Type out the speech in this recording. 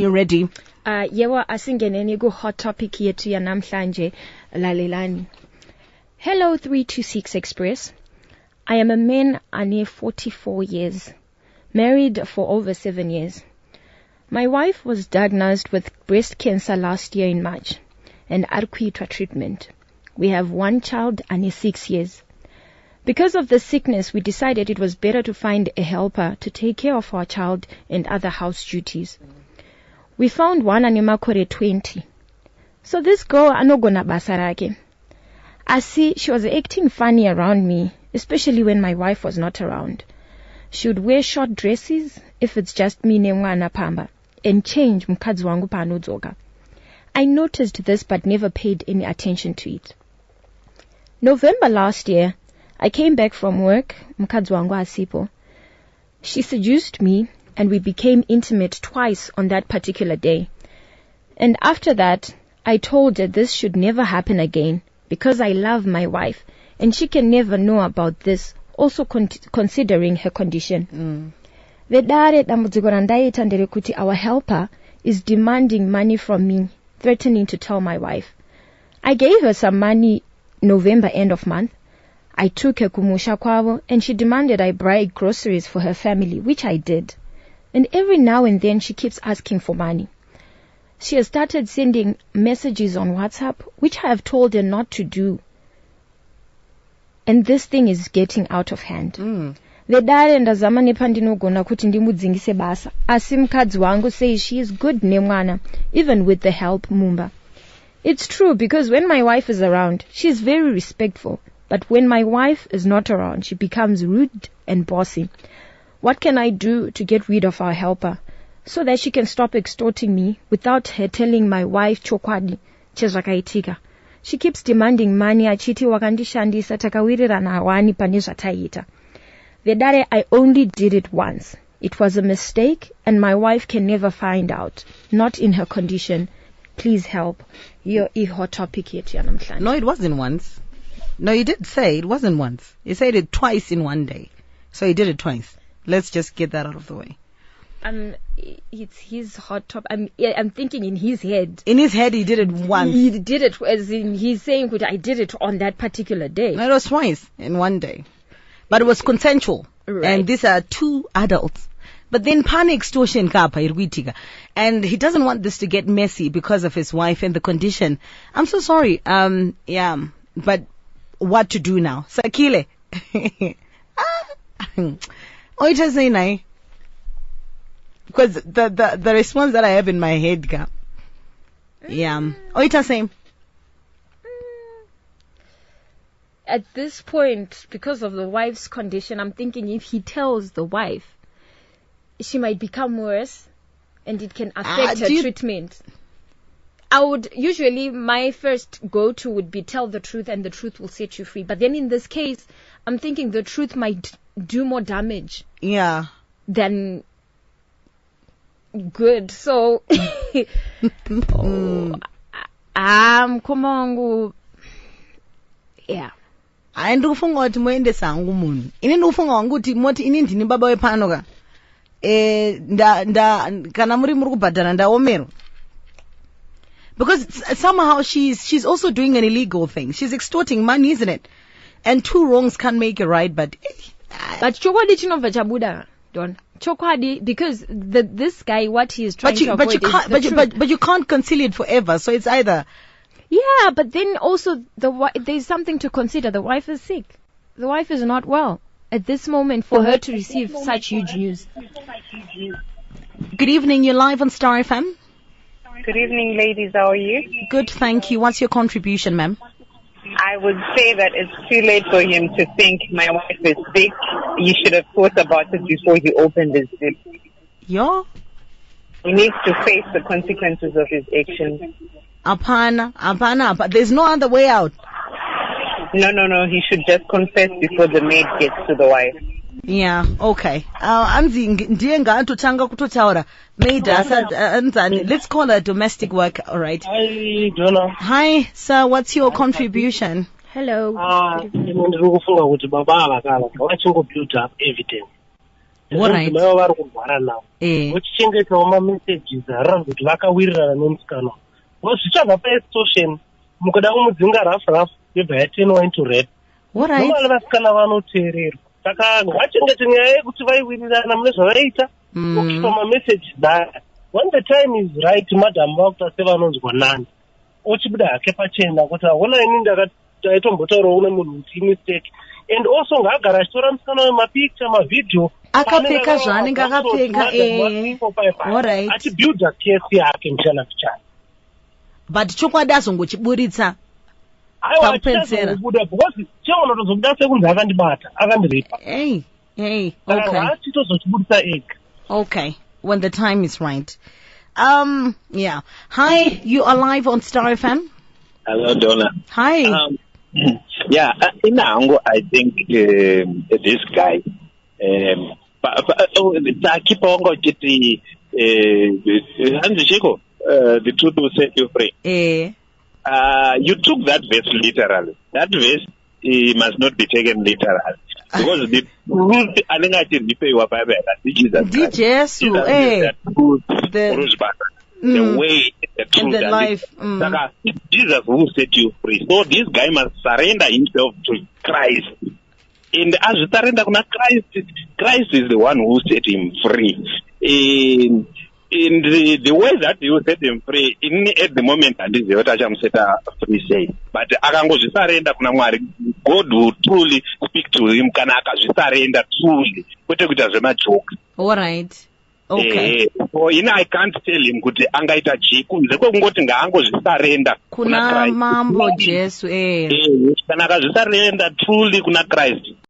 You ready? Yewa asingeneni ku hot topic yetu ya namhlanje lalelani. Hello 326 Express. I am a man ane 44 years, married for over 7 years. My wife was diagnosed with breast cancer last year in March and arquitwa treatment. We have one child ane 6 years. Because of the sickness, we decided it was better to find a helper to take care of our child and other house duties. We found one animakore 20. So this girl anogona basarake. I see she was acting funny around me, especially when my wife was not around. She would wear short dresses if it's just me nemwana pamba and change mkadzi wangu panodzoka. I noticed this but never paid any attention to it. November last year, I came back from work, mkadzi wangu asipo. She seduced me and we became intimate twice on that particular day. And after that, I told her this should never happen again because I love my wife and she can never know about this, also considering her condition. Our helper is demanding money from me, threatening to tell my wife. I gave her some money November end of month. I took her kumusha kwabo and she demanded I buy groceries for her family, which I did. And every now and then she keeps asking for money. She has started sending messages on WhatsApp, which I have told her not to do. And this thing is getting out of hand. Vedare ndazama nepandinogona kuti ndimudzingise basa. Asi mukadzi wangu says she is good nemwana, even with the help mumba. It's true because when my wife is around, she is very respectful. But when my wife is not around, she becomes rude and bossy. What can I do to get rid of our helper so that she can stop extorting me without her telling my wife chokwadi chezvakaitika? She keeps demanding money achiti wakandishandisa takawirirana hawani pane zvataita. Vedare, I only did it once. It was a mistake and my wife can never find out. Not in her condition. Please help. Your hot topic yetu ya namhlanje. No, it wasn't once. No, you did say it wasn't once. You said it twice in one day. So you did it twice. Let's just get that out of the way. It's his hot topic. I'm thinking in his head. In his head, he did it once. He did it as in he's saying, I did it on that particular day. No, it was twice in one day. But it was consensual. Right. And these are two adults. But then panic extortion kapa irwitika. And he doesn't want this to get messy because of his wife and the condition. I'm so sorry. Yeah. But what to do now? Sakile. Oita say nai. Because the response that I have in my head, yeah. Oita say. At this point, because of the wife's condition, I'm thinking if he tells the wife, she might become worse and it can affect her treatment. I would usually, my first go-to would be tell the truth and the truth will set you free. But then in this case, I'm thinking the truth might do more damage. Yeah. Than good. So, komangu, yeah. I ndikufunga kuti moendesa hangu munhu. Ini ndikufunga wangu kuti moti ini ndini baba wepano ka. Kana muri kubhadhara ndaomero. Because somehow she's also doing an illegal thing. She's extorting money, isn't it? And two wrongs can't make a right, but chokwadi chinobva chabuda, Don. Chokwadi, because this guy, what he is trying to avoid is the truth. But you can't conceal it forever. So it's either. Yeah, but then also there's something to consider. The wife is sick. The wife is not well at this moment for her to receive such huge news. Good evening. You're live on Star FM. Good evening, ladies. How are you? Good, thank you. What's your contribution, ma'am? I would say that it's too late for him to think my wife is sick. You should have thought about it before he opened his zip. Yeah? He needs to face the consequences of his actions. Apana. There's no other way out. No. He should just confess before the maid gets to the wife. Yeah, okay. Ndiye ngaatotanga kutotaura. Maid anzani. Let's call her domestic work, all right? Hi, Donna. Hi, sir. What's your contribution? Hello. Ndikufunga kuti baba avakala vachingobuild up evidence. Alright. mai vari kurwara navo vochichengetawo mamessages araratidza kuti vakawirirana nemusikana zvichava paextortion mukuda kumudzinga rafu yobva yatenwa into rape. Normally vasikana vanoteererwa saka vachengete nyaya yekuti vaiwirirana mune zvavaiita ukipa mamessages aya. When the time is right, madam vakuita sevanonzwa nani ochibuda hake pachena kuti haona ini ndakaitombotaurawo nemunhu kuti imistake. And also ngaagara achitora musikana wemapicture mavidhio akapfeka zvaanenge akapfeka achibuilda case yake mchana kuchana. But chokwadi azongochiburitsa pakupedzera because cheunotozobuda sekunzi akandibata akandirepa achitozochiburitsa ega. Okay, when the time is right. Yeah. Hi, you are live on Star FM. Hello, Donna. Hi. Yeah, in Ango, I think this guy, keep on going to the truth will set you free. You took that verse literally. That verse must not be taken literally. Because the rules, I think I did pay your Bible, Jesus. The way, the truth, and the life. Jesus who set you free. So this guy must surrender himself to Christ. And as you surrender to Christ is the one who set him free. In the way that you set him free, at the moment, and this is what I am set free say. But surrender God will truly speak to him. Surrender truly. All right. Okay. I can't tell him kuti angaita chikunze kwekungoti ngaangozvisarenda kuna mambo Jesu kana akazvisarenda truly kuna Christ